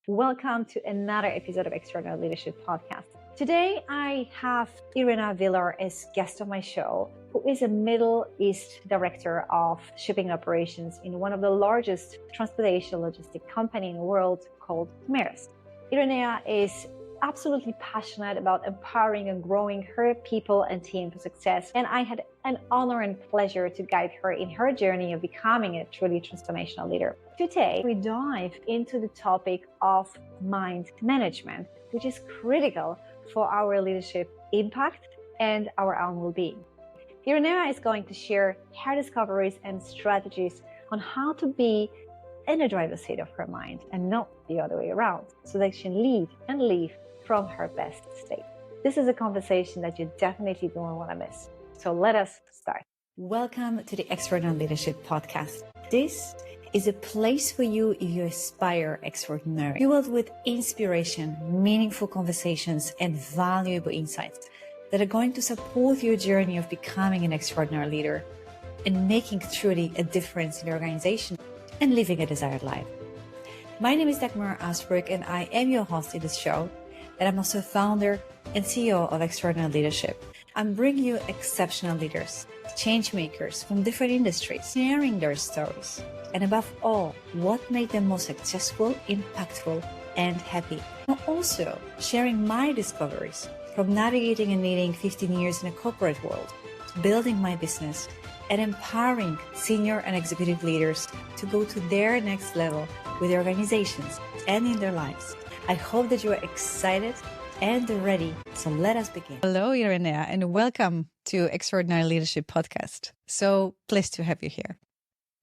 Welcome to another episode of Extraordinary Leadership Podcast. Today, I have Irenea Villar as guest of my show, who is a Middle East director of shipping operations in one of the largest transportation logistic company in the world called Maersk. Irenea is absolutely passionate about empowering and growing her people and team for success. And I had an honor and pleasure to guide her in her journey of becoming a truly transformational leader. Today, we dive into the topic of mind management, which is critical for our leadership impact and our own well-being. Irenea is going to share her discoveries and strategies on how to be in the driver's seat of her mind and not the other way around, so that she can lead and live from her best state. This is a conversation that you definitely don't want to miss. So let us start. Welcome to the Extraordinary Leadership Podcast. This is a place for you if you aspire extraordinary, fueled with inspiration, meaningful conversations, and valuable insights that are going to support your journey of becoming an extraordinary leader and making truly a difference in your organization and living a desired life. My name is Dagmara, Asbreuk, and I am your host in this show. And I'm also founder and CEO of Extraordinary Leadership. I'm bringing you exceptional leaders, change makers from different industries, sharing their stories. And above all, what made them most successful, impactful, and happy. I'm also sharing my discoveries from navigating and leading 15 years in a corporate world, building my business, and empowering senior and executive leaders to go to their next level with their organizations and in their lives. I hope that you are excited and ready. So let us begin. Hello, Irenea, and welcome to Extraordinary Leadership Podcast. So pleased to have you here.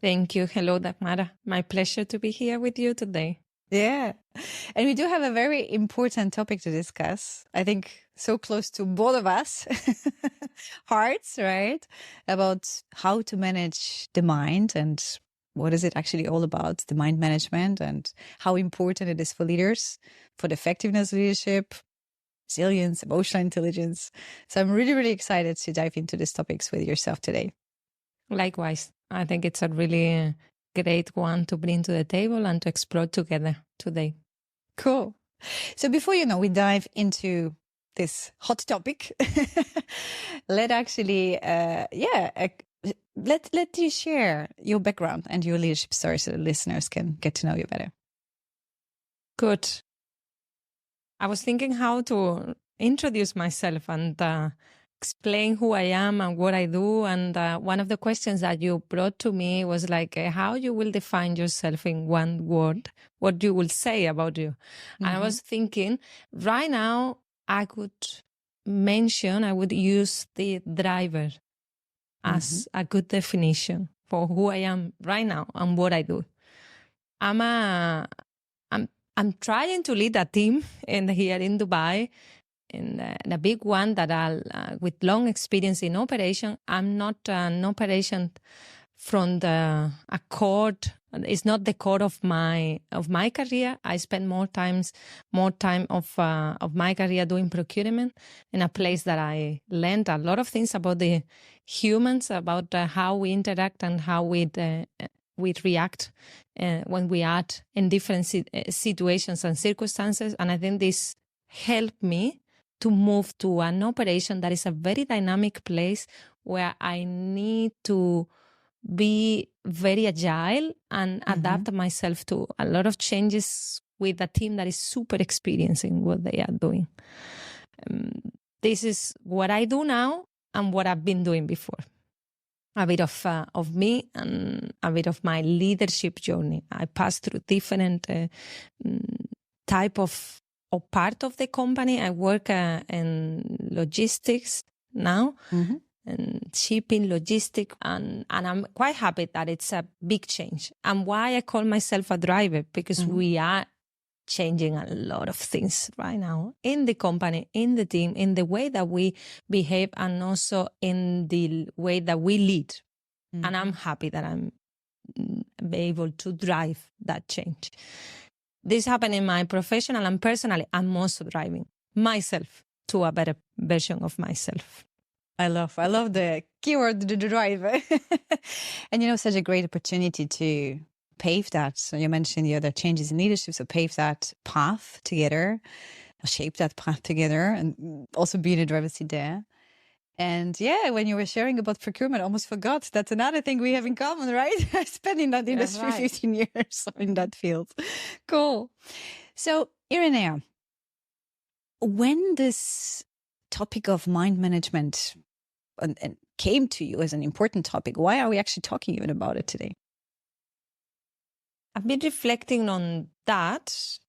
Thank you. Hello, Dagmara. My pleasure to be here with you today. Yeah. And we do have a very important topic to discuss. I think so close to both of us hearts, right? About how to manage the mind and what is it actually all about, the mind management, and how important it is for leaders, for the effectiveness of leadership, resilience, emotional intelligence. So I'm really, really excited to dive into these topics with yourself today. Likewise, I think it's a really great one to bring to the table and to explore together today. Cool. So before we dive into this hot topic, let you share your background and your leadership story so the listeners can get to know you better. Good. I was thinking how to introduce myself and explain who I am and what I do. And one of the questions that you brought to me was like, how you will define yourself in one word, what you will say about you. Mm-hmm. And I was thinking right now I would use the driver as a good definition for who I am right now and what I do. I'm trying to lead a team here in Dubai, in a big one that with long experience in operation. I'm not an operation from a core. It's not the core of my career. I spend more time of my career doing procurement in a place that I learned a lot of things about the humans, about how we interact and how we react when we act in different situations and circumstances. And I think this helped me to move to an operation that is a very dynamic place where I need to be very agile and adapt myself to a lot of changes with a team that is super experienced in what they are doing. This is what I do now and what I've been doing before. A bit of me and a bit of my leadership journey. I passed through different type of part of the company. I work in logistics now. Mm-hmm. And shipping, logistics, and I'm quite happy that it's a big change. And why I call myself a driver, because we are changing a lot of things right now in the company, in the team, in the way that we behave, and also in the way that we lead. And I'm happy that I'm able to drive that change. This happened in my professional and personally. I'm also driving myself to a better version of myself. I love the keyword, the drive. And such a great opportunity to pave that. So you mentioned the other changes in leadership, so pave that path together, shape that path together, and also be in the driver's seat there. And yeah, when you were sharing about procurement, I almost forgot that's another thing we have in common, right? I spent in that industry 15 years in that field. Cool. So, Irenea, when this topic of mind management and came to you as an important topic, why are we actually talking even about it today? I've been reflecting on that,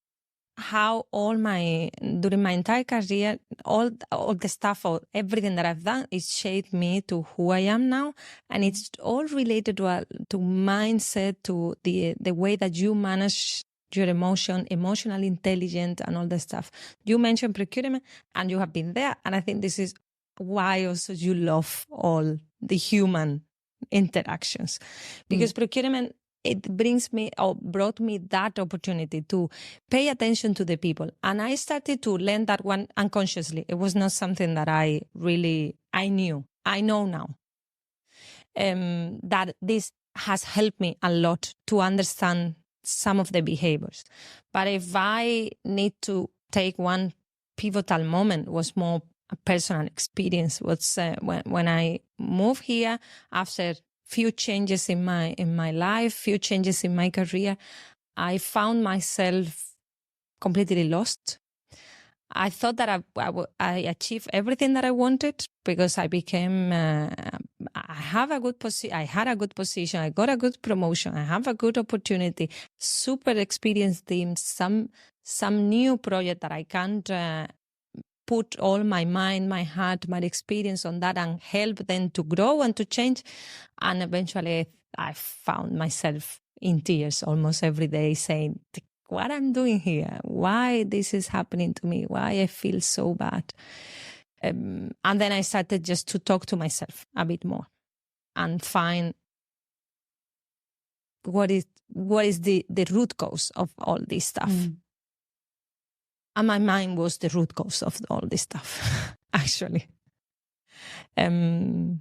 how during my entire career, all the stuff or everything that I've done is shaped me to who I am now. And it's all related to mindset, to the way that you manage your emotional intelligence and all that stuff. You mentioned procurement and you have been there. And I think this is why also you love all the human interactions, because procurement, it brought me that opportunity to pay attention to the people. And I started to learn that one unconsciously. It was not something that I knew. I know now that this has helped me a lot to understand some of the behaviors. But if I need to take one pivotal moment, was more a personal experience, was when I moved here after few changes in my life, few changes in my career. I found myself completely lost. I thought that I achieved everything that I wanted because I became, I had a good position, I got a good promotion, I have a good opportunity, super experienced team, some new project that I can't put all my mind, my heart, my experience on that and help them to grow and to change. And eventually I found myself in tears almost every day saying, what I'm doing here, why this is happening to me, why I feel so bad. And then I started just to talk to myself a bit more and find what is the root cause of all this stuff. And my mind was the root cause of all this stuff, actually. I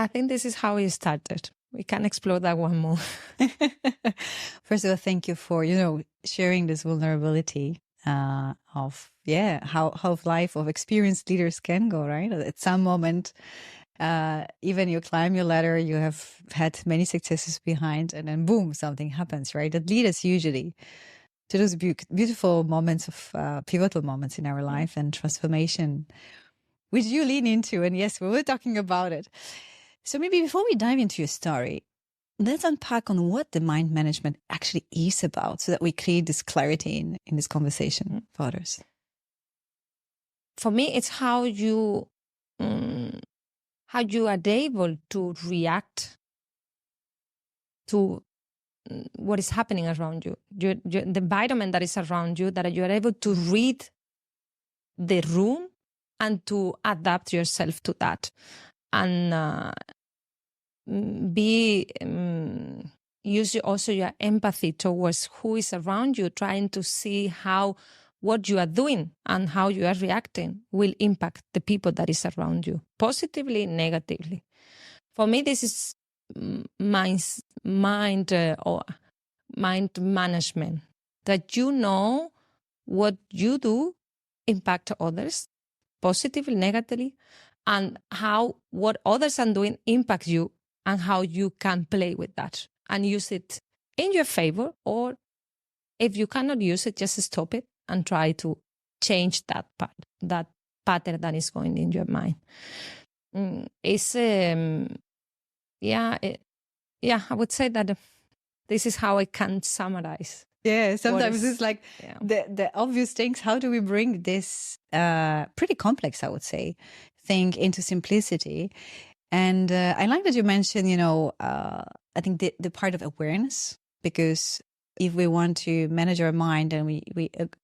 think this is how it started. We can explore that one more. First of all, thank you for, sharing this vulnerability of how life of experienced leaders can go, right? At some moment, even you climb your ladder, you have had many successes behind, and then boom, something happens, right? That leads us usually to those beautiful moments of pivotal moments in our life and transformation, which you lean into. And yes, we were talking about it. So maybe before we dive into your story, let's unpack on what the mind management actually is about so that we create this clarity in this conversation for others. For me, it's how you are able to react to what is happening around you, the environment that is around you, that you are able to read the room and to adapt yourself to that. And use also your empathy towards who is around you, trying to see how what you are doing and how you are reacting will impact the people that is around you, positively, negatively. For me, this is mind management, that what you do impact others positively, negatively, and how what others are doing impact you, and how you can play with that and use it in your favor, or if you cannot use it, just stop it and try to change that pattern that is going in your mind. It's I would say that this is how I can summarize. Yeah, sometimes it's like the obvious things. How do we bring this pretty complex, I would say, thing into simplicity? And I like that you mentioned, I think the part of awareness, because if we want to manage our mind, and we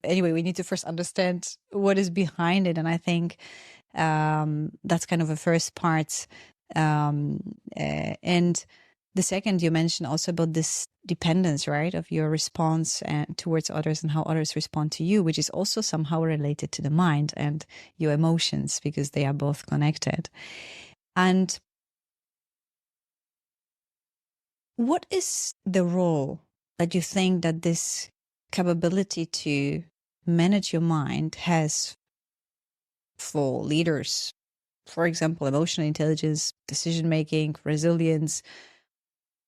need to first understand what is behind it. And I think that's kind of a first part. And the second, you mentioned also about this dependence, right, of your response towards others and how others respond to you, which is also somehow related to the mind and your emotions, because they are both connected. And What is the role that you think that this capability to manage your mind has for leaders? For example, emotional intelligence, decision making, resilience.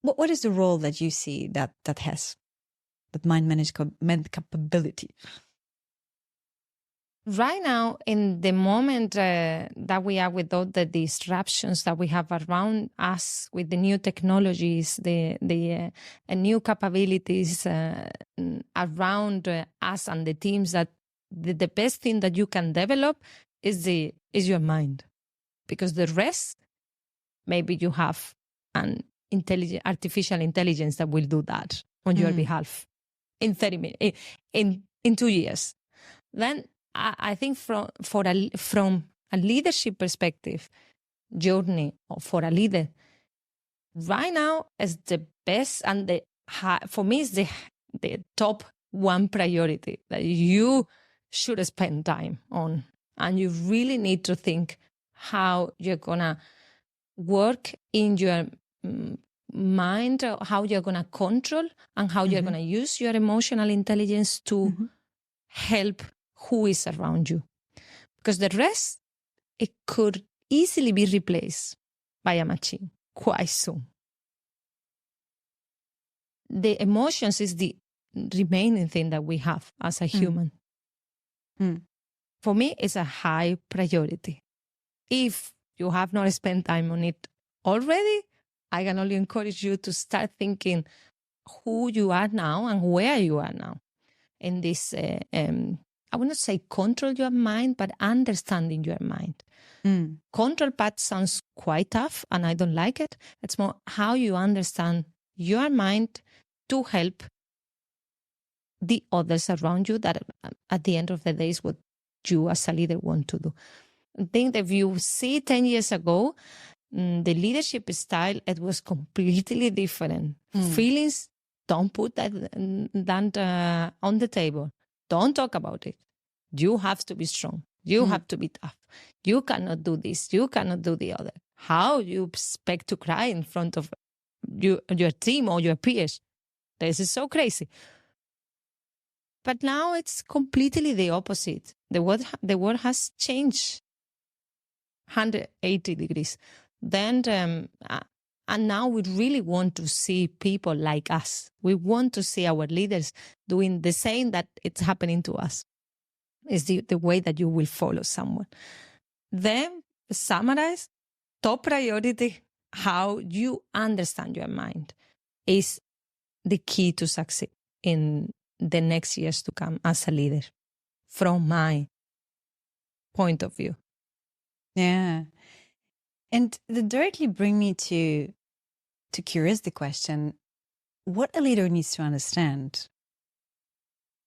What is the role that you see that has that mind capability? Right now, in the moment that we are with all the disruptions that we have around us, with the new technologies, the new capabilities around us and the teams, that the best thing that you can develop is your mind, because the rest, maybe you have an artificial intelligence that will do that on your behalf in 30 minutes, in 2 years. Then I think from a leadership perspective, journey for a leader, right now is the best, and for me is the top one priority that you should spend time on. And you really need to think how you're gonna work in your mind, how you're gonna control, and how you're gonna use your emotional intelligence to help who is around you. Because the rest, it could easily be replaced by a machine quite soon. The emotions is the remaining thing that we have as a human. For me, it's a high priority. If you have not spent time on it already, I can only encourage you to start thinking who you are now and where you are now in this, I would not say control your mind, but understanding your mind. Control part sounds quite tough and I don't like it. It's more how you understand your mind to help the others around you, that at the end of the day is what you as a leader want to do. I think that if you see 10 years ago, the leadership style, it was completely different. Feelings, don't put that on the table. Don't talk about it. You have to be strong. You have to be tough. You cannot do this. You cannot do the other. How you expect to cry in front of your team or your peers? This is so crazy. But now it's completely the opposite. The world has changed 180 degrees. Then, and now we really want to see people like us. We want to see our leaders doing the same that it's happening to us. Is the way that you will follow someone. Then, summarize, top priority, how you understand your mind is the key to succeed in the next years to come as a leader, from my point of view. Yeah. And that directly bring me to curious the question, what a leader needs to understand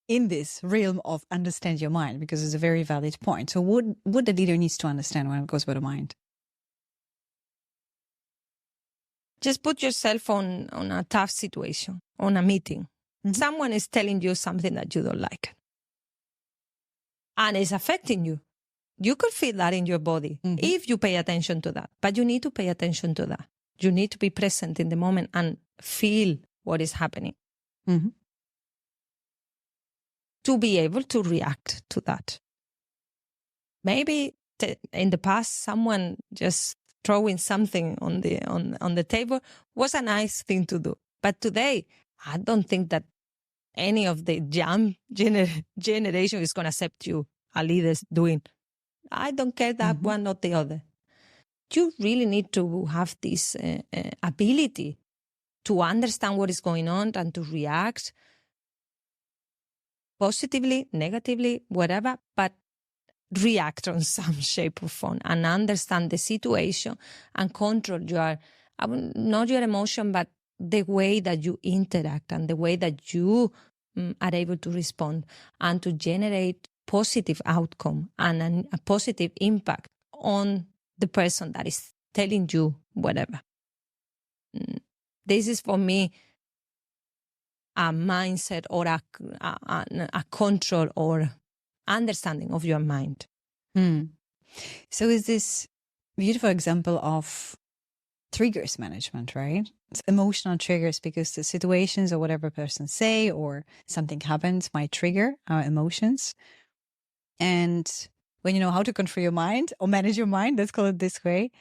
in this realm of understand your mind, because it's a very valid point. So what the leader needs to understand when it goes about the mind? Just put yourself on a tough situation, on a meeting. Someone is telling you something that you don't like. And it's affecting you. You could feel that in your body if you pay attention to that. But you need to pay attention to that. You need to be present in the moment and feel what is happening. To be able to react to that. Maybe in the past, someone just throwing something on the table was a nice thing to do. But today, I don't think that any of the young generation is going to accept you, a leader, doing. I don't care that one or the other. You really need to have this ability to understand what is going on and to react positively, negatively, whatever, but react on some shape or form and understand the situation and control not your emotion, but the way that you interact and the way that you are able to respond and to generate positive outcome and a positive impact on the person that is telling you whatever. This is for me a mindset or a control or understanding of your mind. So is this beautiful example of triggers management, right? emotional triggers, because the situations or whatever person say or something happens might trigger our emotions. And when you know how to control your mind or manage your mind, let's call it this way,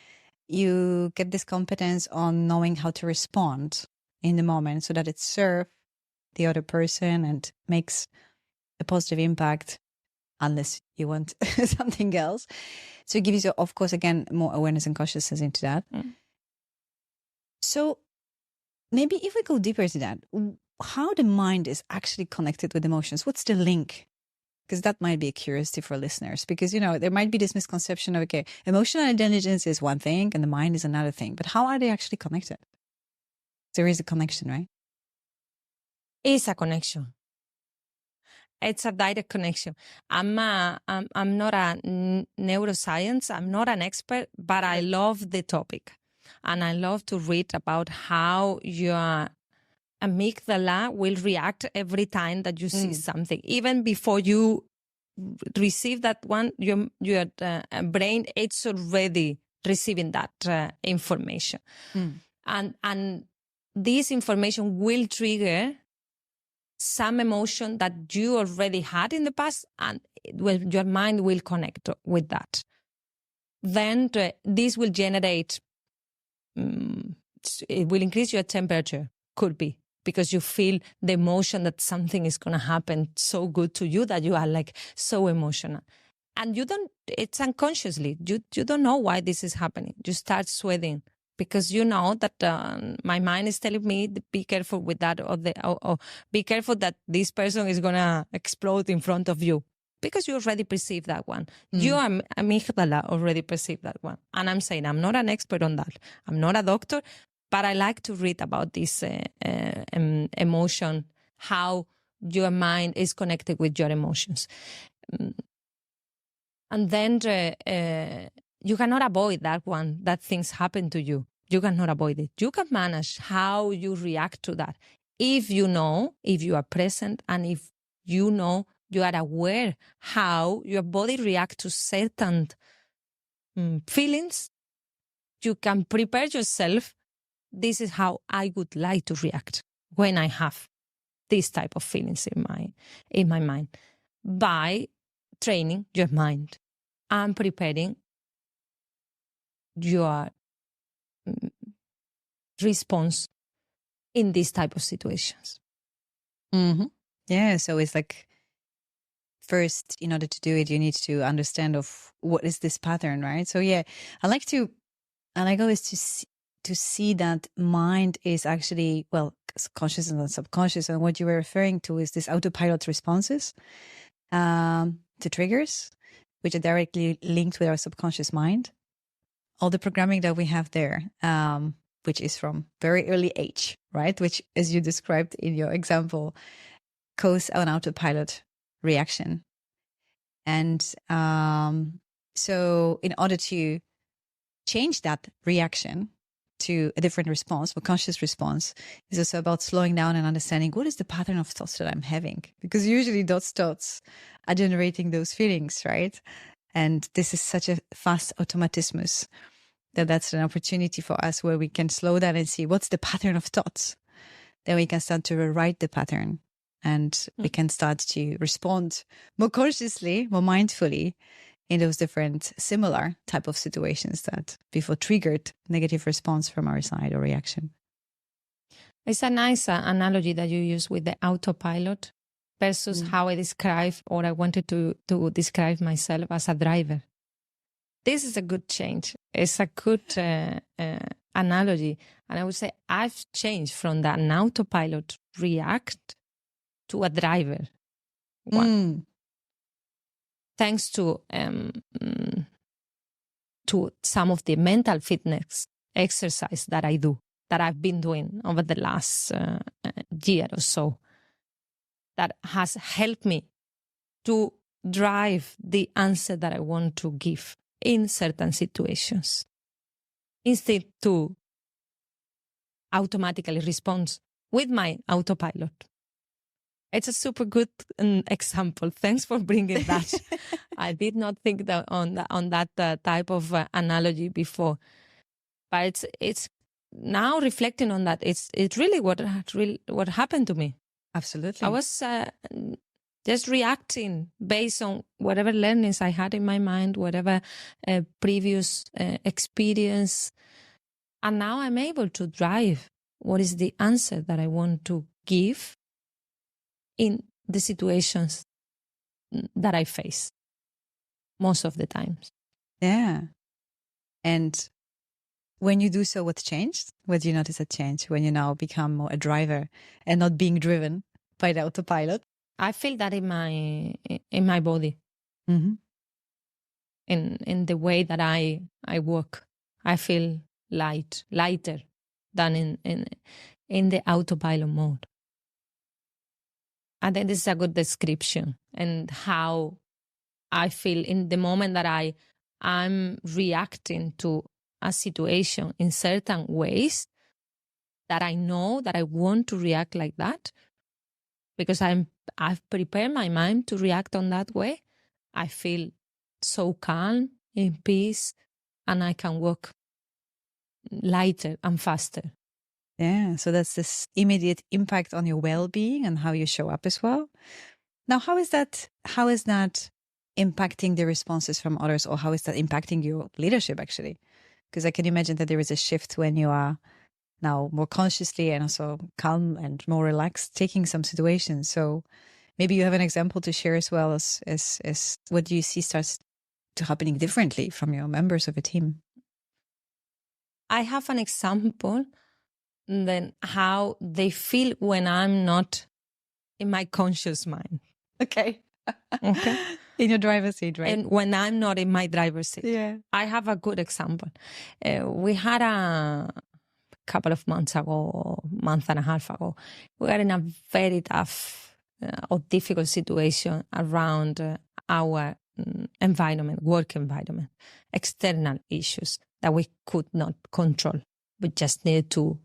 you get this competence on knowing how to respond in the moment so that it serves the other person and makes a positive impact, unless you want something else. So it gives you, of course, again, more awareness and consciousness into that. So maybe if we go deeper into that, how the mind is actually connected with emotions, what's the link? Because that might be a curiosity for listeners, because, there might be this misconception of, okay, emotional intelligence is one thing and the mind is another thing, but how are they actually connected? There is a connection, right? It's a connection. It's a direct connection. I'm not a neuroscience. I'm not an expert, but I love the topic. And I love to read about how your amygdala will react every time that you see something. Even before you receive that one, your brain, it's already receiving that information. And this information will trigger some emotion that you already had in the past, and your mind will connect with that. Then this will generate, it will increase your temperature, could be, because you feel the emotion that something is going to happen so good to you that you are like so emotional. And it's unconsciously, you don't know why this is happening. You start sweating because you know that my mind is telling me, be careful with that, or be careful that this person is going to explode in front of you. Because you already perceive that one. Your amygdala already perceived that one. And I'm saying I'm not an expert on that. I'm not a doctor, but I like to read about this emotion, how your mind is connected with your emotions. And then you cannot avoid that one, that things happen to you. You cannot avoid it. You can manage how you react to that. If you know, if you are present, and if you know, you are aware how your body reacts to certain feelings, you can prepare yourself. This is how I would like to react when I have this type of feelings in my mind, by training your mind and preparing your response in these type of situations. Yeah, so it's like, first, in order to do it, you need to understand of what is this pattern, right? So yeah, I like always to see that mind is actually, well, conscious and subconscious, and what you were referring to is this autopilot responses to triggers, which are directly linked with our subconscious mind. All the programming that we have there, which is from very early age, right? Which, as you described in your example, cause an autopilot reaction. And so in order to change that reaction to a different response, a conscious response, is also about slowing down and understanding what is the pattern of thoughts that I'm having. Because usually those thoughts are generating those feelings, right? And this is such a fast automatismus that's an opportunity for us where we can slow down and see what's the pattern of thoughts. Then we can start to rewrite the pattern, and we can start to respond more consciously, more mindfully in those different similar type of situations that before triggered negative response from our side or reaction. It's a nice analogy that you use with the autopilot versus how I describe, or I wanted to describe myself as a driver. This is a good change. It's a good analogy. And I would say I've changed from an autopilot react to a driver one. Thanks to some of the mental fitness exercise that I do, that I've been doing over the last year or so, that has helped me to drive the answer that I want to give in certain situations, instead to automatically respond with my autopilot. It's a super good example. Thanks for bringing that. I did not think on that type of analogy before, but it's now reflecting on that, it's really what happened to me. Absolutely. I was just reacting based on whatever learnings I had in my mind, whatever previous experience. And now I'm able to drive what is the answer that I want to give in the situations that I face most of the times. Yeah. And when you do so, what's changed? What do you notice a change when you now become more a driver and not being driven by the autopilot? I feel that in my body, Mm-hmm. in the way that I work. I feel lighter than in the autopilot mode. I think this is a good description and how I feel in the moment that I'm reacting to a situation in certain ways that I know that I want to react like that because I've prepared my mind to react on that way. I feel so calm, in peace, and I can walk lighter and faster. Yeah, so that's this immediate impact on your well-being and how you show up as well. Now, how is that impacting the responses from others, or how is that impacting your leadership actually? Because I can imagine that there is a shift when you are now more consciously and also calm and more relaxed taking some situations. So maybe you have an example to share as well as what do you see starts to happening differently from your members of a team? I have an example then how they feel when I'm not in my conscious mind. Okay. Okay. In your driver's seat, right? And when I'm not in my driver's seat. Yeah. I have a good example. We had a couple of months ago, month and a half ago, we were in a very tough or difficult situation around our environment, work environment, external issues that we could not control. We just needed to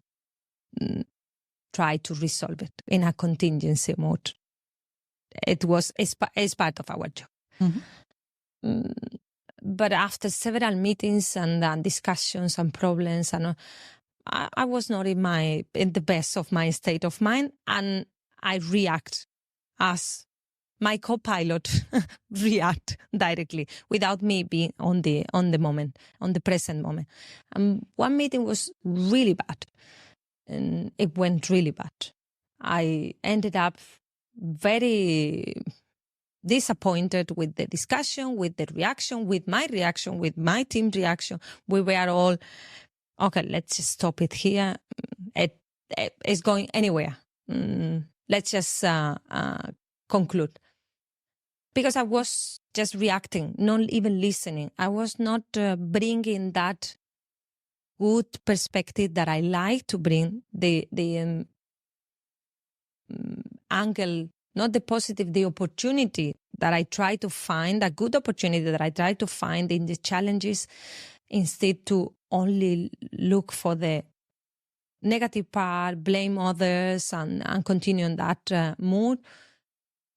try to resolve it in a contingency mode. It's part of our job. Mm-hmm. But after several meetings and discussions and problems, and I was not in the best of my state of mind, and I react as my co-pilot react directly without me being on the moment, on the present moment. And one meeting was really bad. And it went really bad. I ended up very disappointed with the discussion, with the reaction, with my team reaction. We were all, okay, let's just stop it here. It's going anywhere. Let's just conclude. Because I was just reacting, not even listening. I was not bringing that good perspective that I like to bring, the angle, not the positive, the opportunity that I try to find, a good opportunity that I try to find in the challenges, instead to only look for the negative part, blame others, and continue in that mood.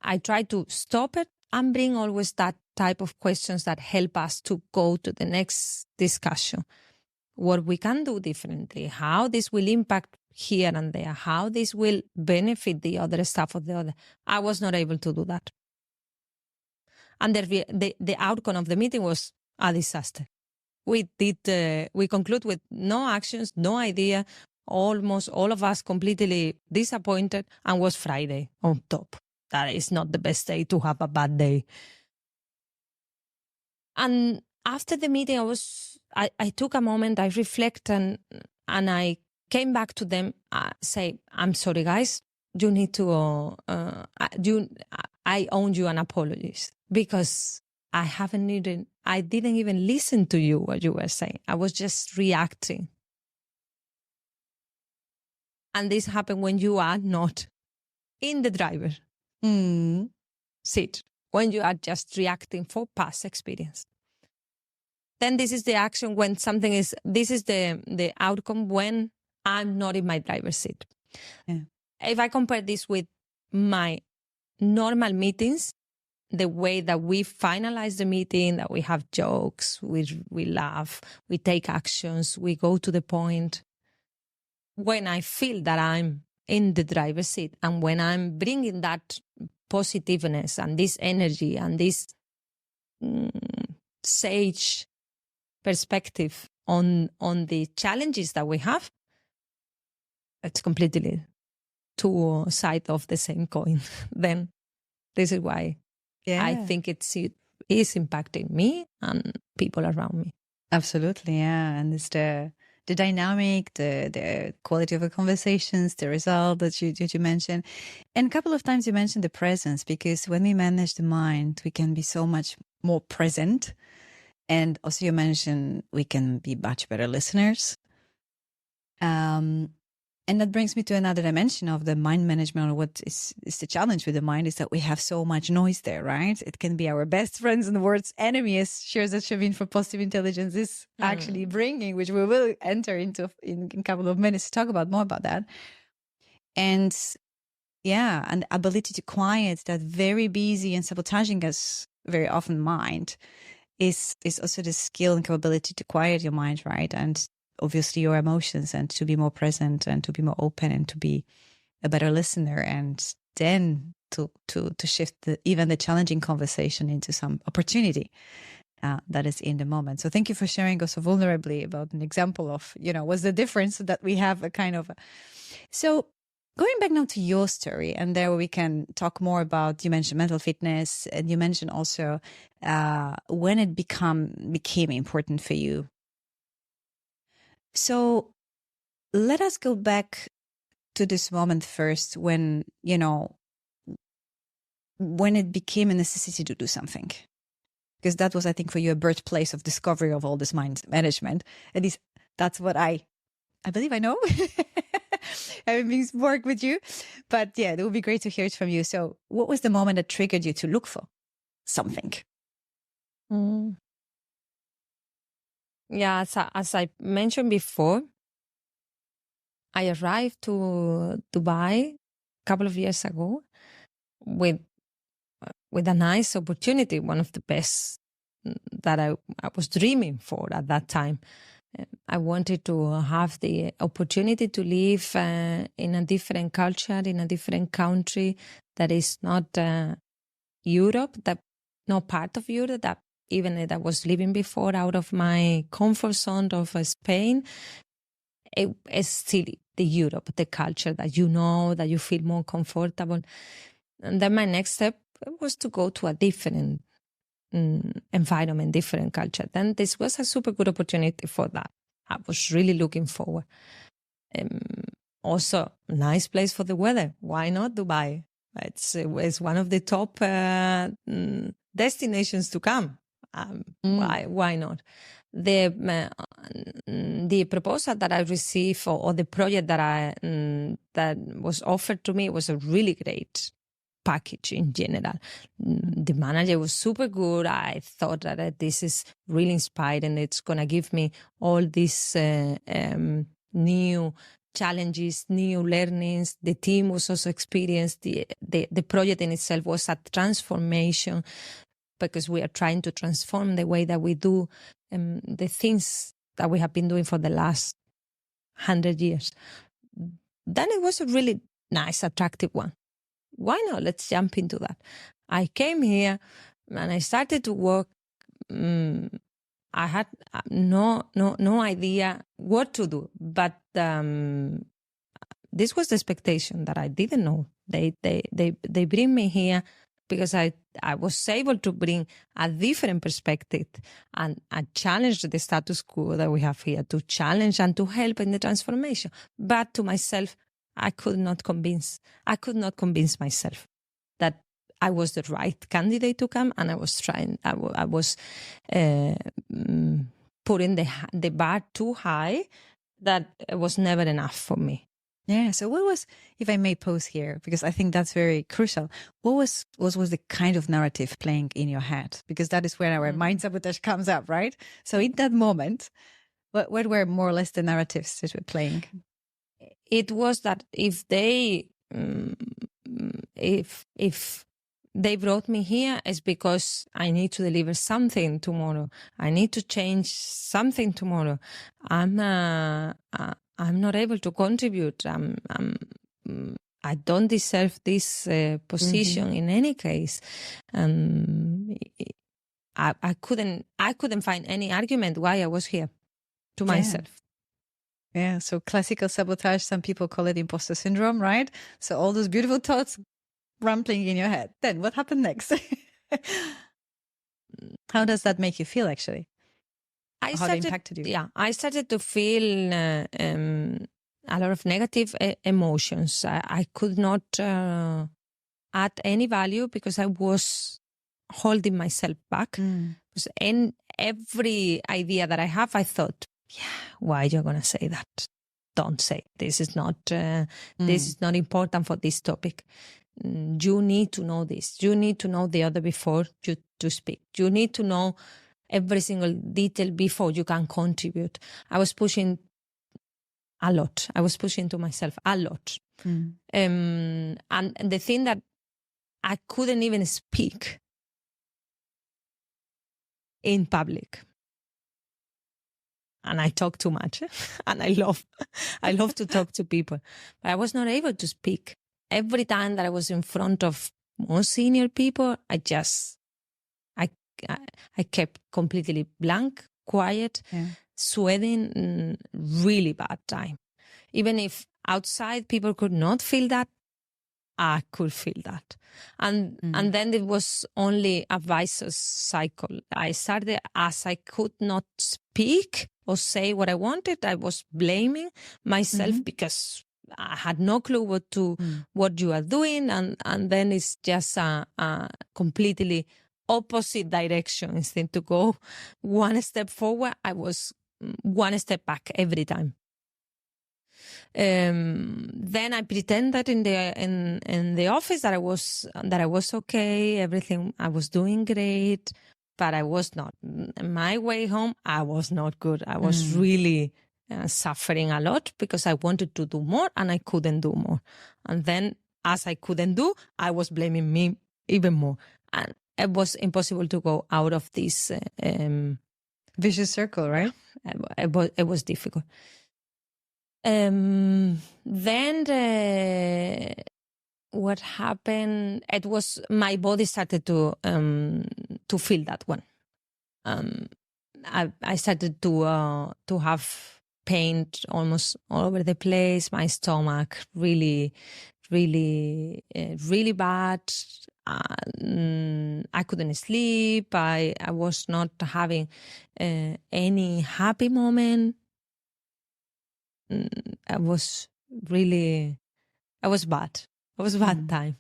I try to stop it and bring always that type of questions that help us to go to the next discussion. What we can do differently, how this will impact here and there, how this will benefit the other staff of the other. I was not able to do that. And the outcome of the meeting was a disaster. We conclude with no actions, no idea, almost all of us completely disappointed, and was Friday on top. That is not the best day to have a bad day. And after the meeting, I took a moment, I reflect, and I came back to them, say, I'm sorry, guys. You need to, I owe you an apology because I didn't even listen to you, what you were saying. I was just reacting. And this happened when you are not in the driver seat, when you are just reacting for past experience. Then this is the action when this is the outcome when I'm not in my driver's seat. Yeah. If I compare this with my normal meetings, the way that we finalize the meeting, that we have jokes, we laugh, we take actions, we go to the point. when I feel that I'm in the driver's seat and when I'm bringing that positiveness and this energy and this sage perspective on the challenges that we have, it's completely two sides of the same coin. Then this is why I think it is impacting me and people around me. Absolutely, yeah. And it's the dynamic, the quality of the conversations, the result that you mentioned. And a couple of times you mentioned the presence, because when we manage the mind, we can be so much more present. And also you mentioned we can be much better listeners. And that brings me to another dimension of the mind management, or what is the challenge with the mind, is that we have so much noise there, right? It can be our best friends and the worst enemy, as shares that Shavin for Positive Intelligence is actually bringing, which we will enter into in a couple of minutes to talk about more about that. And yeah, and the ability to quiet that very busy and sabotaging us very often mind is also the skill and capability to quiet your mind, right? And obviously your emotions, and to be more present and to be more open and to be a better listener, and then to shift even the challenging conversation into some opportunity that is in the moment. So thank you for sharing also vulnerably about an example of, what's the difference that we have a kind of. So going back now to your story, and there we can talk more about, you mentioned mental fitness, and you mentioned also when it became important for you. So let us go back to this moment first when, when it became a necessity to do something. Because that was, I think, for you, a birthplace of discovery of all this mind management. At least that's what I believe I know. Having been work with you. But yeah, it would be great to hear it from you. So what was the moment that triggered you to look for something? Yeah, as I mentioned before, I arrived to Dubai a couple of years ago with a nice opportunity, one of the best that I was dreaming for at that time. I wanted to have the opportunity to live in a different culture, in a different country that is not Europe, that not part of Europe, that even that I was living before out of my comfort zone of Spain. It is still the Europe, the culture that that you feel more comfortable. And then my next step was to go to a different environment, different culture. Then this was a super good opportunity for that. I was really looking forward. Also, nice place for the weather. Why not Dubai? It's one of the top destinations to come. Why not? The proposal that I received, or the project that was offered to me, was a really great package in general. The manager was super good. I thought that this is really inspiring. It's going to give me all these new challenges, new learnings. The team was also experienced. The project in itself was a transformation, because we are trying to transform the way that we do the things that we have been doing for the last 100 years. Then it was a really nice, attractive one. Why not? Let's jump into that. I came here and I started to work. I had no idea what to do, but this was the expectation that I didn't know. They bring me here because I was able to bring a different perspective and I challenged the status quo that we have here, to challenge and to help in the transformation. But to myself, I could not convince myself that I was the right candidate to come, and I was trying. I was putting the bar too high. That was never enough for me. Yeah. So what was, if I may pause here, because I think that's very crucial, what was the kind of narrative playing in your head? Because that is where our mind sabotage comes up, right? So in that moment, what were more or less the narratives that were playing? It was that if they brought me here, it's because I need to deliver something tomorrow. I need to change something tomorrow. I'm I'm not able to contribute. I don't deserve this position in any case. I couldn't find any argument why I was here to myself. Yeah, so classical sabotage, some people call it imposter syndrome, right? So all those beautiful thoughts rumbling in your head. Then what happened next? How does that make you feel, actually? How they impacted you? Yeah, I started to feel a lot of negative emotions. I could not add any value because I was holding myself back. Because in every idea that I have, I thought, why are you going to say that? Don't say it. This is not important for this topic. You need to know this. You need to know the other before you to speak. You need to know every single detail before you can contribute. I was pushing a lot. I was pushing to myself a lot. And the thing that I couldn't even speak in public. And I talk too much. And I love to talk to people. But I was not able to speak. Every time that I was in front of more senior people, I kept completely blank, quiet, sweating, really bad time. Even if outside people could not feel that, I could feel that. And then it was only a vicious cycle. I started, as I could not speak or say what I wanted, I was blaming myself because I had no clue what you are doing. And then it's just a completely opposite direction. Instead to go one step forward, I was one step back every time. Then I pretended in the office that I was okay, everything, I was doing great, but I was not. My way home, I was not good. I was really suffering a lot because I wanted to do more and I couldn't do more. And then as I couldn't do, I was blaming me even more. And it was impossible to go out of this vicious circle, right? It was difficult. Then what happened? It was my body started to feel that one. I started to have pain almost all over the place. My stomach really, really, really bad. I couldn't sleep. I was not having any happy moment. I was bad. It was a bad time.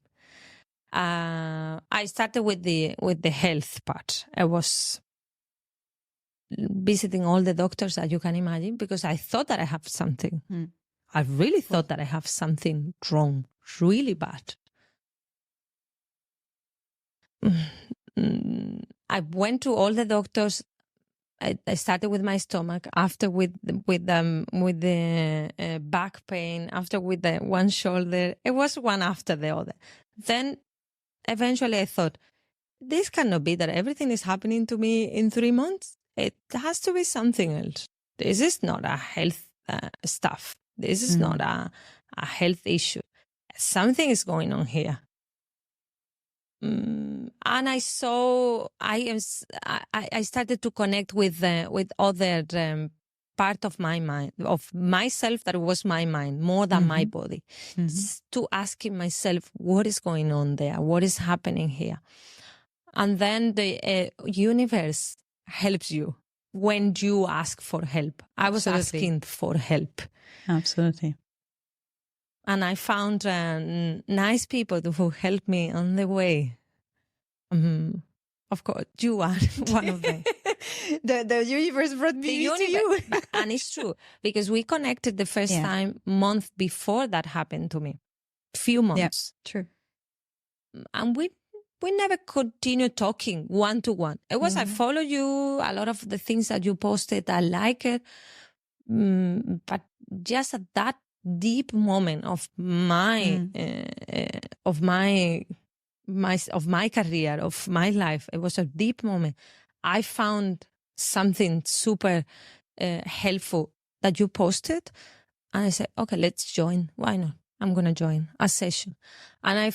I started with the health part. I was visiting all the doctors that you can imagine because I thought that I have something. I really thought that I have something wrong, really bad. I went to all the doctors. I started with my stomach, after with the back pain, after with the one shoulder. It was one after the other. Then eventually I thought, this cannot be that everything is happening to me in 3 months. It has to be something else. This is not a health stuff. This is not a health issue. Something is going on here. And I saw, I started to connect with other part of my mind, of myself that was my mind, more than my body. To asking myself, what is going on there? What is happening here? And then the universe helps you when you ask for help. I was asking for help. Absolutely. And I found nice people who helped me on the way. Of course, you are one of them. the universe brought me to you. And it's true, because we connected the first time month before that happened to me. Few months. Yeah, true. And we never continued talking one-to-one. It was, I follow you, a lot of the things that you posted, I like it. But just at that deep moment of my career, of my life, it was a deep moment. I found something super helpful that you posted, And I said, okay, let's join. Why not? I'm going to join a session. And I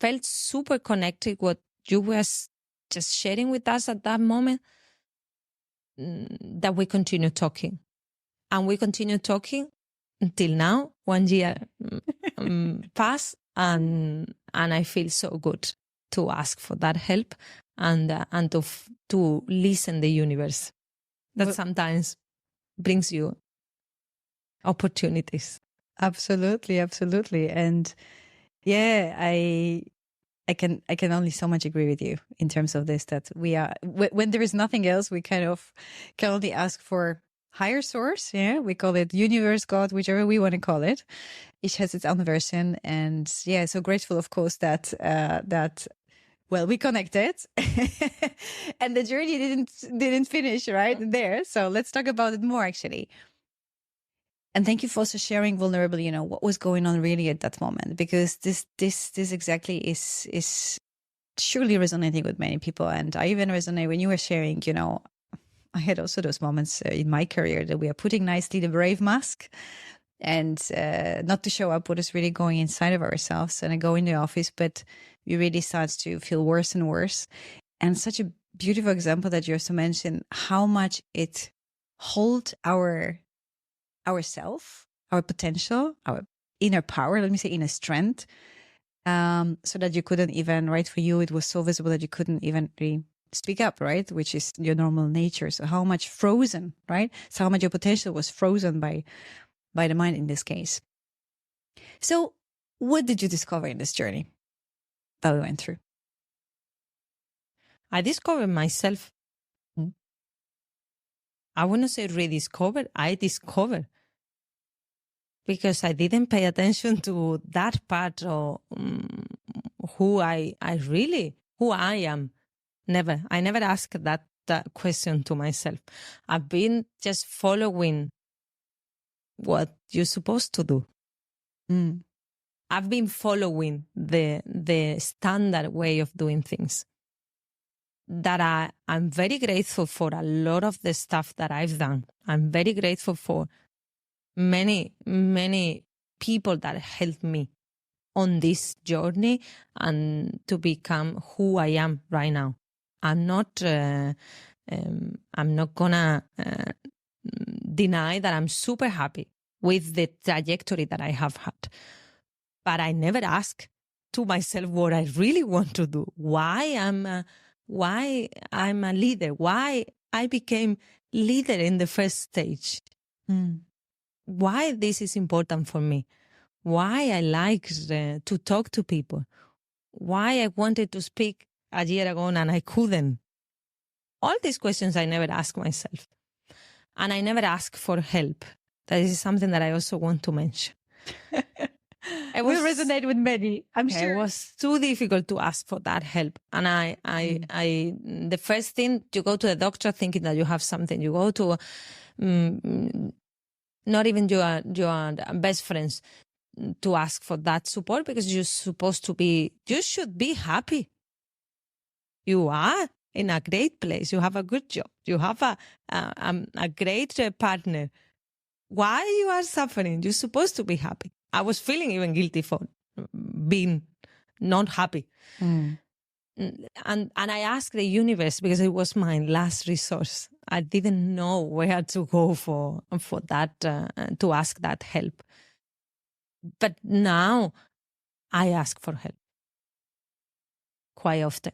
felt super connected what you were just sharing with us at that moment, that we continue talking. And we continue talking until now, 1 year passed, and I feel so good to ask for that help and to listen the universe that sometimes brings you opportunities. Absolutely, absolutely. And yeah, I can only so much agree with you in terms of this, that we are, when there is nothing else, we kind of can only ask for higher source. Yeah, we call it universe, God, whichever we want to call it. Each has its own version. And yeah, so grateful, of course, that well, we connected and the journey didn't finish right there. So let's talk about it more, actually. And thank you for also sharing vulnerably, what was going on really at that moment, because this exactly is surely resonating with many people. And I even resonate when you were sharing, I had also those moments in my career that we are putting nicely the brave mask and not to show up what is really going inside of ourselves. And I go in the office, but we really start to feel worse and worse. And such a beautiful example that you also mentioned, how much it holds ourself, our potential, our inner power, let me say inner strength, so that you couldn't even, right, for you, it was so visible that you couldn't even really speak up, right, which is your normal nature. So how much frozen, right? So how much your potential was frozen by the mind in this case. So what did you discover in this journey that we went through? I discovered myself. I wouldn't say rediscovered, I discovered. Because I didn't pay attention to that part of who I am. I never asked that question to myself. I've been just following what you're supposed to do. I've been following the standard way of doing things. That I'm very grateful for a lot of the stuff that I've done. I'm very grateful for many, many people that helped me on this journey and to become who I am right now. I'm not gonna deny that I'm super happy with the trajectory that I have had. But I never ask to myself what I really want to do. Why I'm a leader? Why I became leader in the first stage? Why this is important for me? Why I like to talk to people? Why I wanted to speak a year ago and I couldn't? All these questions I never ask myself. And I never ask for help. That is something that I also want to mention. It will resonate with many, I'm sure. It was too difficult to ask for that help. And I the first thing, you go to the doctor thinking that you have something. You go to not even your best friends to ask for that support, because you should be happy. You are in a great place. You have a good job. You have a great partner. Why you are suffering? You're supposed to be happy. I was feeling even guilty for being not happy. And I asked the universe because it was my last resource. I didn't know where to go for that, to ask that help. But now I ask for help quite often.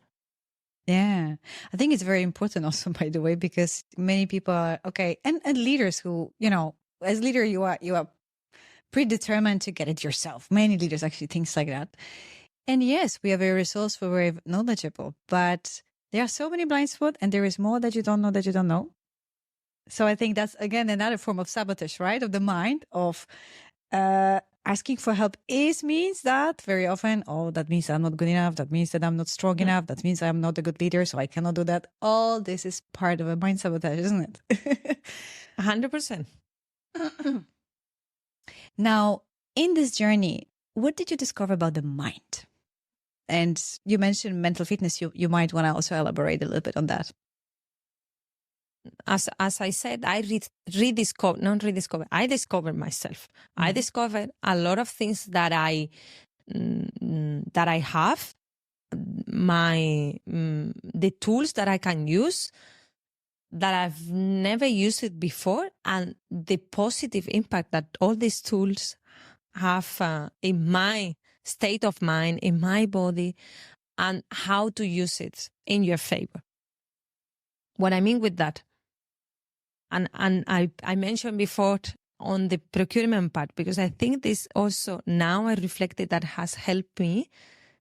Yeah, I think it's very important also, by the way, because many people are, okay, and leaders who, as leader, you are predetermined to get it yourself. Many leaders actually think like that. And yes, we are very resourceful, very knowledgeable, but there are so many blind spots and there is more that you don't know. So I think that's, again, another form of sabotage, right? Of the mind, of asking for help means that very often, that means I'm not good enough. That means that I'm not strong enough. That means I'm not a good leader, so I cannot do that. All this is part of a mind sabotage, isn't it? 100%. Now, in this journey, what did you discover about the mind? And you mentioned mental fitness. You might want to also elaborate a little bit on that. as I said, I discovered myself. I discovered a lot of things that I have, the tools that I can use that I've never used it before, and the positive impact that all these tools have in my state of mind, in my body, and how to use it in your favor. What I mean with that, and I mentioned before on the procurement part, because I think this also now I reflected that has helped me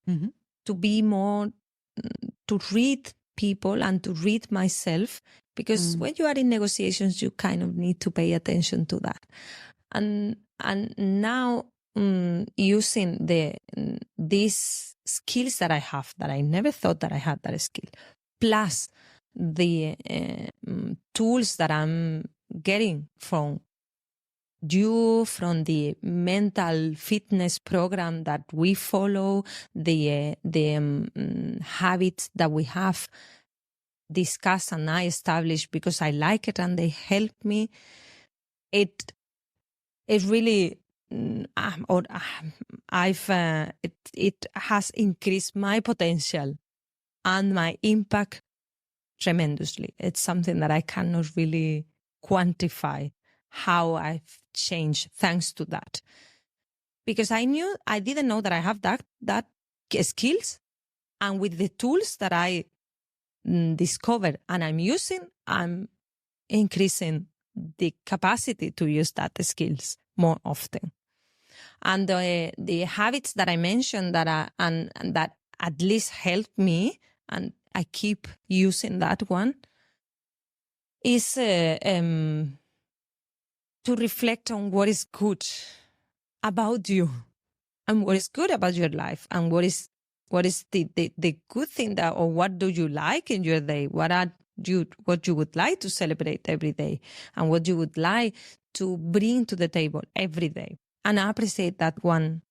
to be more, to read people and to read myself, because when you are in negotiations, you kind of need to pay attention to that. And now using these skills that I have, that I never thought that I had that skill, plus the tools that I'm getting from you, from the mental fitness program that we follow, the habits that we have discussed and I established because I like it and they help me. It really, it has increased my potential and my impact tremendously. It's something that I cannot really quantify how I've changed thanks to that. Because I didn't know that I have that skills, and with the tools that I discovered and I'm using, I'm increasing the capacity to use that skills more often. And the habits that I mentioned that and that at least helped me, and I keep using that one, is to reflect on what is good about you and what is good about your life, and what is the good thing that, or what do you like in your day, what you would like to celebrate every day, and what you would like to bring to the table every day. And I appreciate that one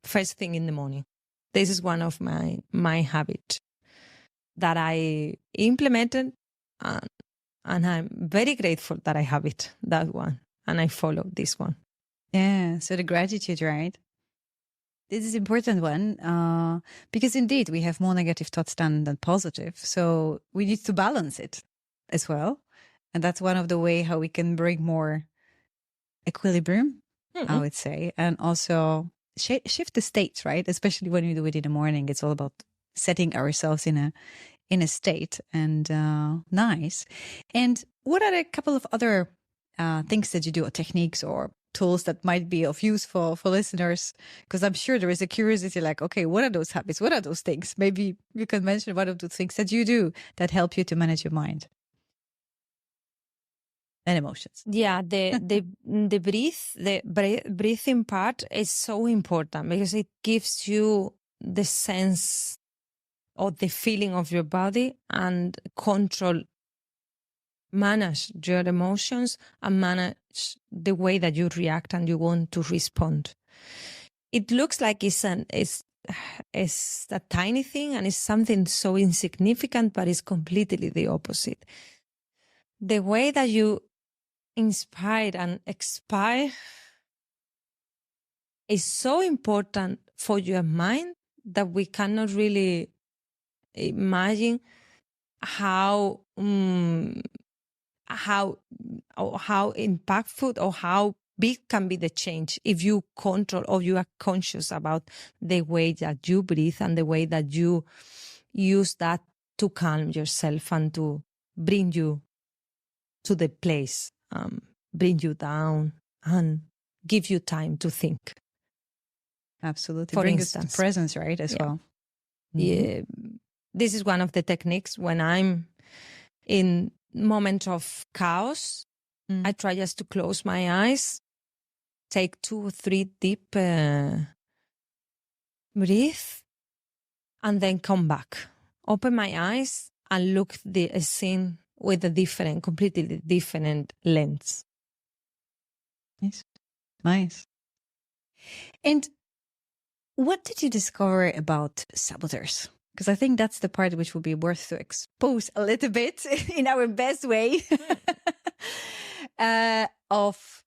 first thing in the morning. This is one of my habits that I implemented, and I'm very grateful that I have it, that one, and I follow this one. Yeah, so the gratitude, right? This is an important one because indeed we have more negative thoughts than positive. So we need to balance it as well. And that's one of the way how we can bring more equilibrium, I would say, and also shift the states, right? Especially when we do it in the morning, it's all about setting ourselves in a state, and nice. And what are a couple of other things that you do, or techniques or tools that might be of use for listeners? Because I'm sure there is a curiosity like, okay, what are those habits? What are those things? Maybe you can mention one of the things that you do that help you to manage your mind and emotions. Yeah, the breathing part is so important, because it gives you the sense or the feeling of your body, and manage your emotions and manage the way that you react and you want to respond. It looks like it's a tiny thing and it's something so insignificant, but it's completely the opposite. The way that you inspire and expire is so important for your mind that we cannot really imagine how impactful or how big can be the change if you control or you are conscious about the way that you breathe and the way that you use that to calm yourself and to bring you to the place, bring you down and give you time to think. Absolutely. For Bring instance, us to presence, right, as well. Yeah. This is one of the techniques when I'm in moments of chaos. I try just to close my eyes, take 2 or 3 deep breaths, and then come back. Open my eyes and look the scene with a completely different lens. Nice. And what did you discover about saboteurs? because I think that's the part which will be worth to expose a little bit in our best way of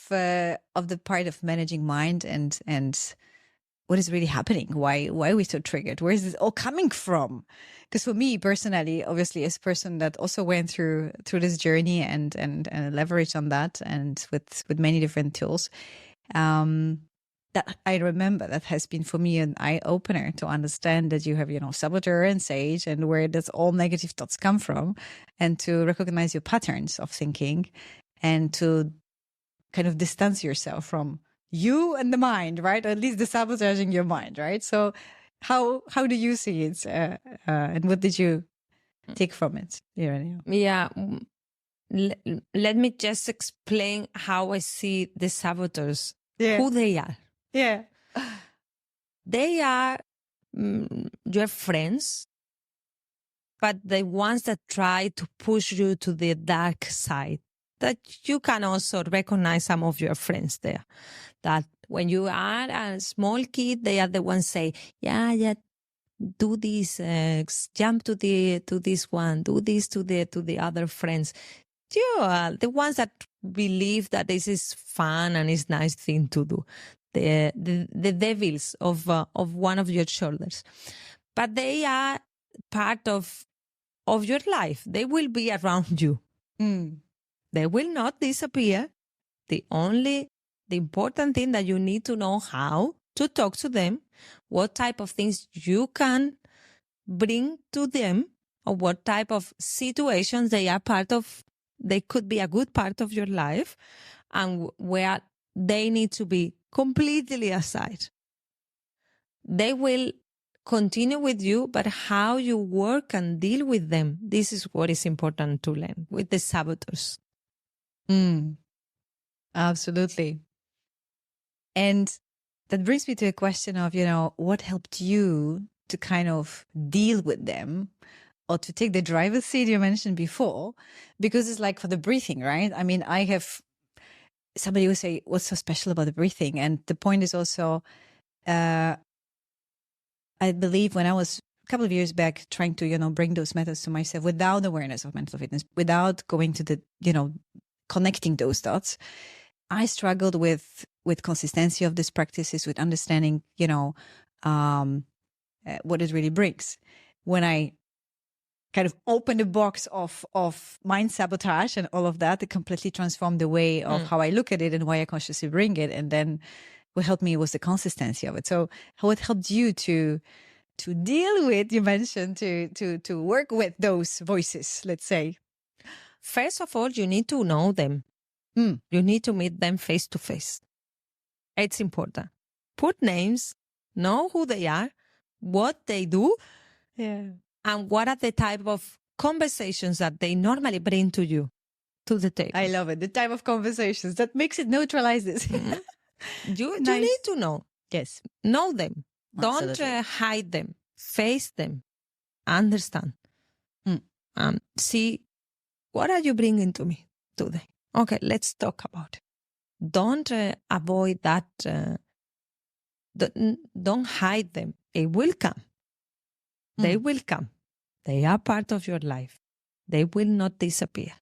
the part of managing mind and what is really happening. Why are we so triggered? Where is this all coming from? Because for me personally, obviously, as a person that also went through this journey and leveraged on that, and with many different tools, that I remember that has been for me an eye opener to understand that you have, saboteur and sage, and where does all negative thoughts come from, and to recognize your patterns of thinking, and to kind of distance yourself from you and the mind, right? Or at least the sabotaging your mind, right? So how do you see it? And what did you take from it, Irenea? Yeah. Let me just explain how I see the saboteurs, who they are. Yeah. They are your friends, but the ones that try to push you to the dark side. That you can also recognize some of your friends there. That when you are a small kid, they are the ones say, yeah, do this, jump to this one, do this to the other friends. You are the ones that believe that this is fun and is nice thing to do. The devils of one of your shoulders, but they are part of your life. They will be around you. They will not disappear. The important thing that you need to know how to talk to them, what type of things you can bring to them, or what type of situations they are part of. They could be a good part of your life, and where they need to be completely aside. They will continue with you, but how you work and deal with them, this is what is important to learn with the saboteurs. Absolutely. And that brings me to a question of, what helped you to kind of deal with them, or to take the driver's seat you mentioned before? Because it's like for the breathing, right? I mean, I have somebody will say, what's so special about the breathing? And the point is also, I believe when I was a couple of years back trying to, bring those methods to myself without awareness of mental fitness, without going to the, connecting those dots, I struggled with consistency of these practices, with understanding, what it really brings. When I kind of opened the box of mind sabotage and all of that, it completely transformed the way of how I look at it and why I consciously bring it. And then what helped me was the consistency of it. So how it helped you to deal with, you mentioned, to work with those voices, let's say? First of all, you need to know them. You need to meet them face to face. It's important. Put names, know who they are, what they do, and what are the type of conversations that they normally bring to you, to the table. I love it. The type of conversations that makes it neutralize this. You need to know. Yes. Know them. Absolutely. Don't hide them. Face them. Understand. See, what are you bringing to me today? Okay, let's talk about it. Don't avoid that. Don't hide them. It will come. They will come. They are part of your life. They will not disappear.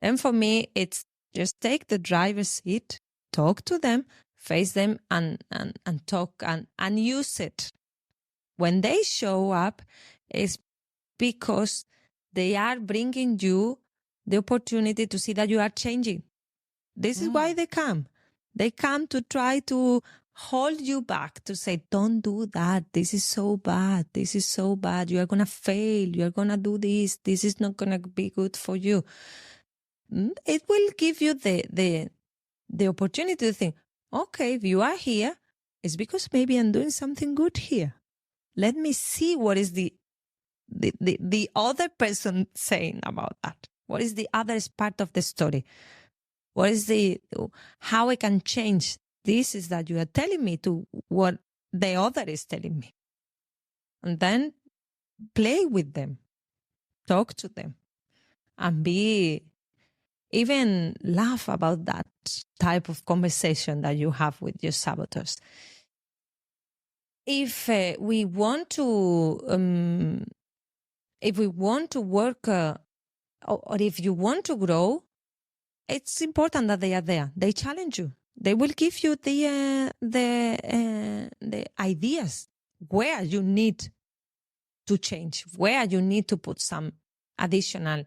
And for me, it's just take the driver's seat, talk to them, face them, and talk and use it. When they show up, it's because they are bringing you the opportunity to see that you are changing. This is why they come. They come to try to hold you back, to say, don't do that. This is so bad. This is so bad. You are going to fail. You are going to do this. This is not going to be good for you. It will give you the opportunity to think, okay, if you are here, it's because maybe I'm doing something good here. Let me see what is the other person saying about that. What is the other part of the story? What is how I can change? This is that you are telling me to what the other is telling me. And then play with them, talk to them, and even laugh about that type of conversation that you have with your saboteurs. if we want to work, or if you want to grow, it's important that they are there. They challenge you. They will give you the ideas where you need to change, where you need to put some additional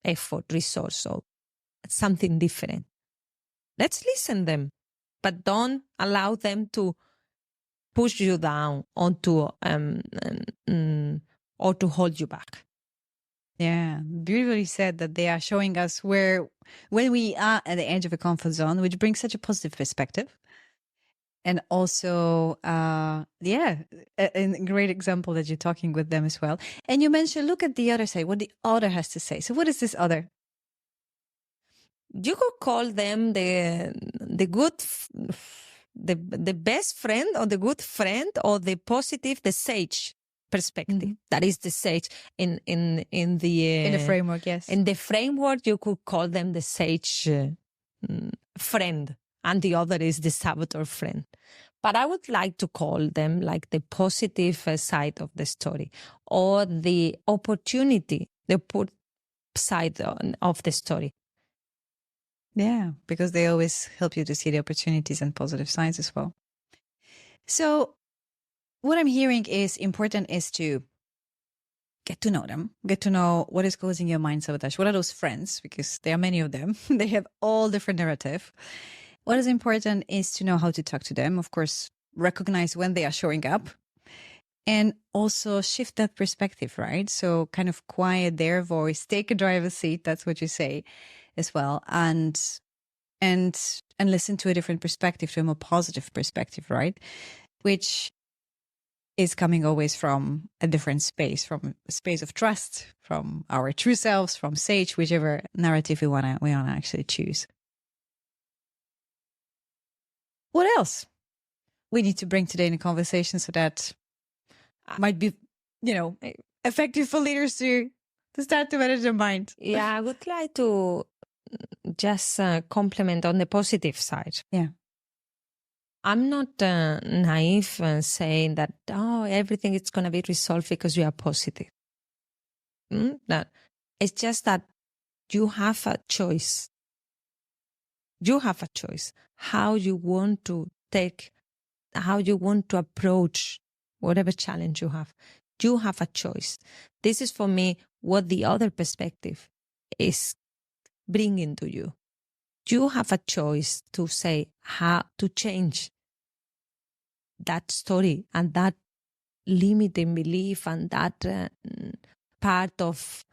effort, resource, or something different. Let's listen them, but don't allow them to push you down onto or to hold you back. Yeah, beautifully said that they are showing us when we are at the edge of a comfort zone, which brings such a positive perspective. And also, a great example that you're talking with them as well. And you mentioned, look at the other side, what the other has to say. So what is this other? You could call them the best friend, or the good friend, or the positive, the sage perspective. Mm-hmm. That is the sage in the framework. Yes, in the framework, you could call them the sage friend, and the other is the saboteur friend. But I would like to call them like the positive side of the story, or the opportunity, the side of the story. Yeah, because they always help you to see the opportunities and positive sides as well. So what I'm hearing is important is to get to know them, get to know what is causing your mind sabotage. What are those friends? Because there are many of them. They have all different narrative. What is important is to know how to talk to them. Of course, recognize when they are showing up, and also shift that perspective, right? So kind of quiet their voice, take a driver's seat. That's what you say as well. And listen to a different perspective, to a more positive perspective, right? Which is coming always from a different space, from a space of trust, from our true selves, from sage, whichever narrative we wanna actually choose. What else we need to bring today in the conversation so that might be, effective for leaders to start to manage their mind? Yeah, I would like to just compliment on the positive side. Yeah. I'm not naive saying that, everything is going to be resolved because you are positive. No. It's just that you have a choice. You have a choice how you want to approach whatever challenge you have. You have a choice. This is for me what the other perspective is bringing to you. You have a choice to say how to change that story and that limiting belief and that part of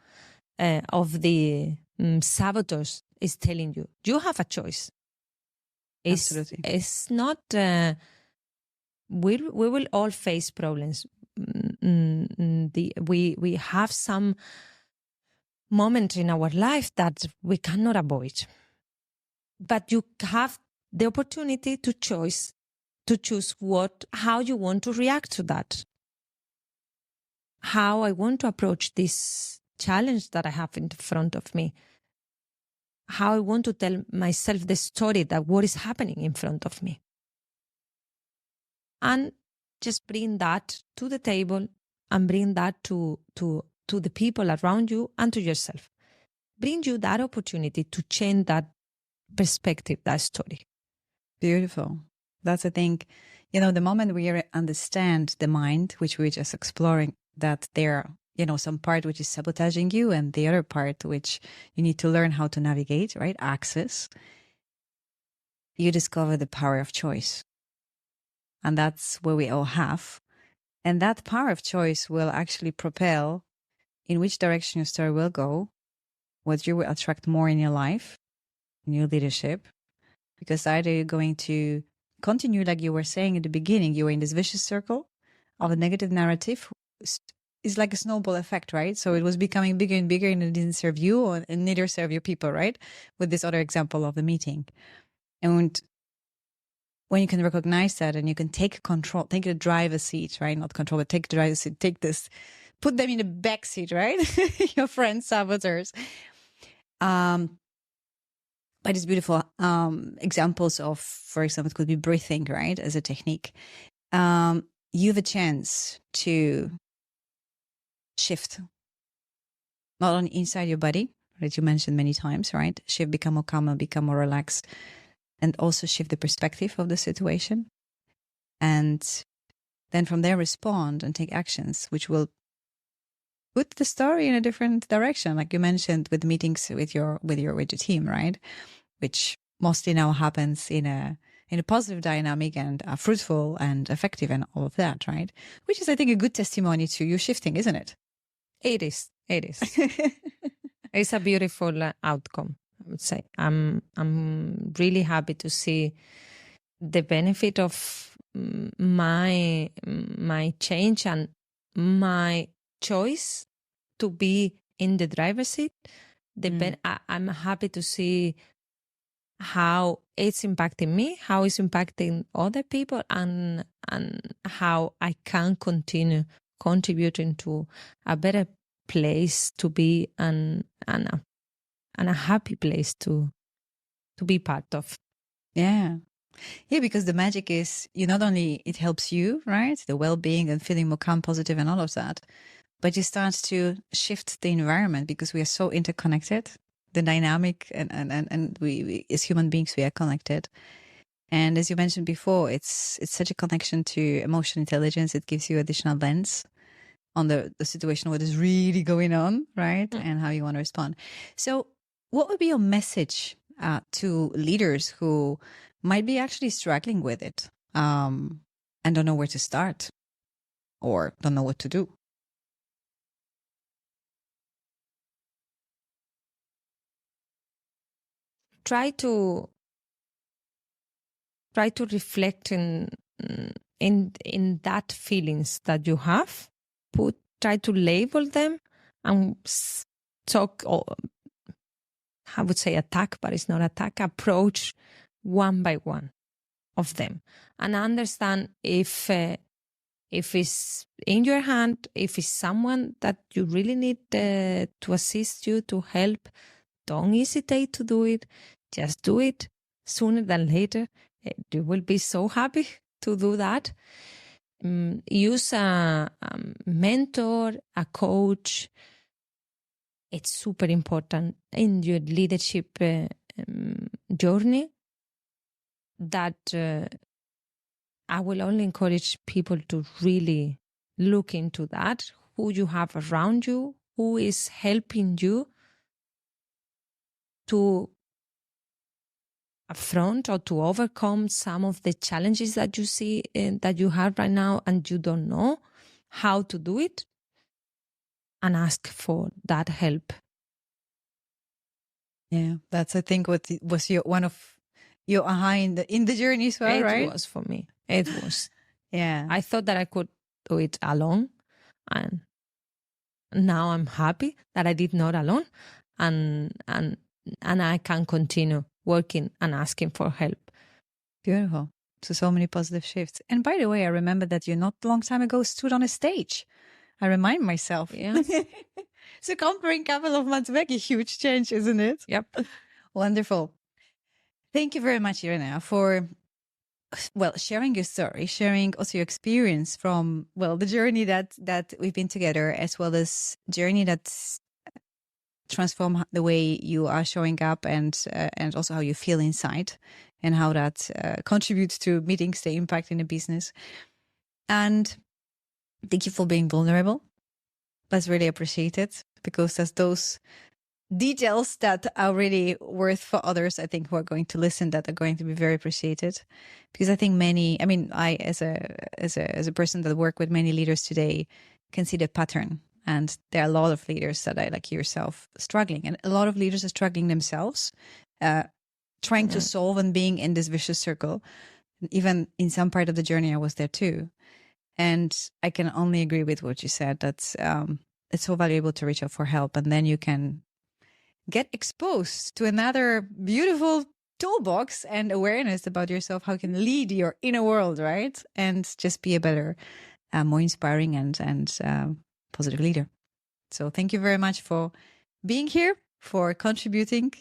the saboteurs is telling you. You have a choice. Absolutely. It's not. We will all face problems. We have some moment in our life that we cannot avoid. But you have the opportunity to choose how you want to react to that. How I want to approach this challenge that I have in front of me. How I want to tell myself the story that what is happening in front of me. And just bring that to the table and bring that to the people around you and to yourself. Bring you that opportunity to change that perspective, that story. Beautiful. That's, I think, the moment we understand the mind, which we're just exploring, that there, some part which is sabotaging you and the other part which you need to learn how to navigate, right? Access. You discover the power of choice. And that's what we all have. And that power of choice will actually propel in which direction your story will go, what you will attract more in your life, in your leadership. Because either you're going to continue, like you were saying at the beginning, you were in this vicious circle of a negative narrative. It's like a snowball effect, right? So it was becoming bigger and bigger, and it didn't serve you and neither serve your people, right? With this other example of the meeting. And when you can recognize that and you can take control, take the driver's seat, right? Not control, but take the driver's seat, put them in the back seat, right? Your friends, saboteurs. But it's beautiful examples of, for example, it could be breathing, right? As a technique. you have a chance to shift, not only inside your body, that you mentioned many times, right? Shift, become more calm, become more relaxed, and also shift the perspective of the situation. And then from there, respond and take actions, which will put the story in a different direction. Like you mentioned with meetings with your team, right? Which mostly now happens in a positive dynamic and fruitful and effective and all of that, right? Which is, I think, a good testimony to you shifting, isn't it? It is. It's a beautiful outcome, I would say. I'm really happy to see the benefit of my change and my choice to be in the driver's seat. I'm happy to see how it's impacting me, how it's impacting other people, and how I can continue contributing to a better place to be and a happy place to be part of. Yeah. Yeah, because the magic is not only it helps you, right? The well-being and feeling more calm, positive and all of that, but you start to shift the environment because we are so interconnected, the dynamic and we as human beings, we are connected. And as you mentioned before, it's such a connection to emotional intelligence. It gives you additional lens on the situation, what is really going on, right? And how you want to respond. So what would be your message to leaders who might be actually struggling with it and don't know where to start or don't know what to do? Try to reflect in that feelings that you have. Try to label them and talk, or I would say attack, but it's not attack. Approach one by one of them and understand if it's in your hand, if it's someone that you really need to assist you, to help. Don't hesitate to do it. Just do it sooner than later. You will be so happy to do that. Use a mentor, a coach. It's super important in your leadership journey. That I will only encourage people to really look into that. Who you have around you, who is helping you to affront or to overcome some of the challenges that you see that you have right now and you don't know how to do it, and ask for that help. Yeah, that's, I think, what was one of your aha in the journey as well, right? It was for me. It was. Yeah. I thought that I could do it alone, and now I'm happy that I did not alone, and I can continue working and asking for help. Beautiful. So many positive shifts. And by the way, I remember that you not long time ago stood on a stage. I remind myself. Yeah. So comparing a couple of months back, a huge change, isn't it? Yep. Wonderful. Thank you very much, Irenea, for sharing your story, sharing also your experience from the journey that we've been together, as well as journey that's transform the way you are showing up and also how you feel inside and how that contributes to meetings, the impact in the business. And thank you for being vulnerable. That's really appreciated, because that's those details that are really worth for others, I think, who are going to listen, that are going to be very appreciated. Because I think I as a person that work with many leaders today can see the pattern. And there are a lot of leaders that I, like yourself, struggling. And a lot of leaders are struggling themselves, trying to solve and being in this vicious circle. Even in some part of the journey, I was there too. And I can only agree with what you said. That's it's so valuable to reach out for help. And then you can get exposed to another beautiful toolbox and awareness about yourself, how you can lead your inner world, right? And just be a better, more inspiring and positive leader. So thank you very much for being here, for contributing,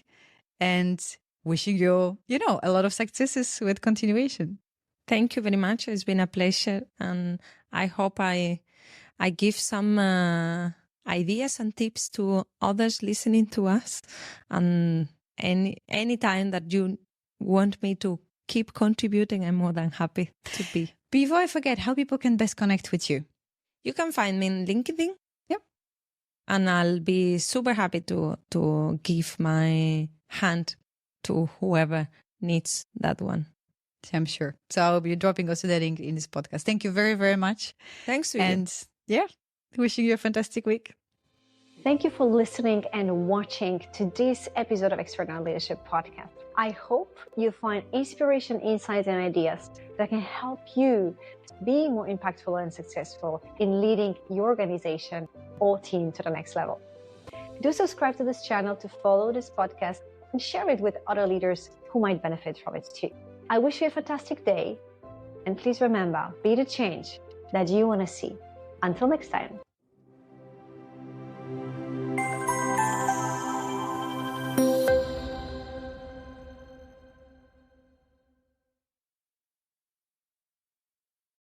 and wishing you, a lot of successes with continuation. Thank you very much. It's been a pleasure. And I hope I give some ideas and tips to others listening to us. And any time that you want me to keep contributing, I'm more than happy to be. Before I forget, how people can best connect with you? You can find me in LinkedIn. Yep. And I'll be super happy to give my hand to whoever needs that one. I'm sure. So I'll be dropping also the link in this podcast. Thank you very, very much. Thanks to you. And yeah, wishing you a fantastic week. Thank you for listening and watching to this episode of Extraordinary Leadership Podcast. I hope you find inspiration, insights, and ideas that can help you be more impactful and successful in leading your organization or team to the next level. Do subscribe to this channel to follow this podcast and share it with other leaders who might benefit from it too. I wish you a fantastic day, and please remember, be the change that you want to see. Until next time.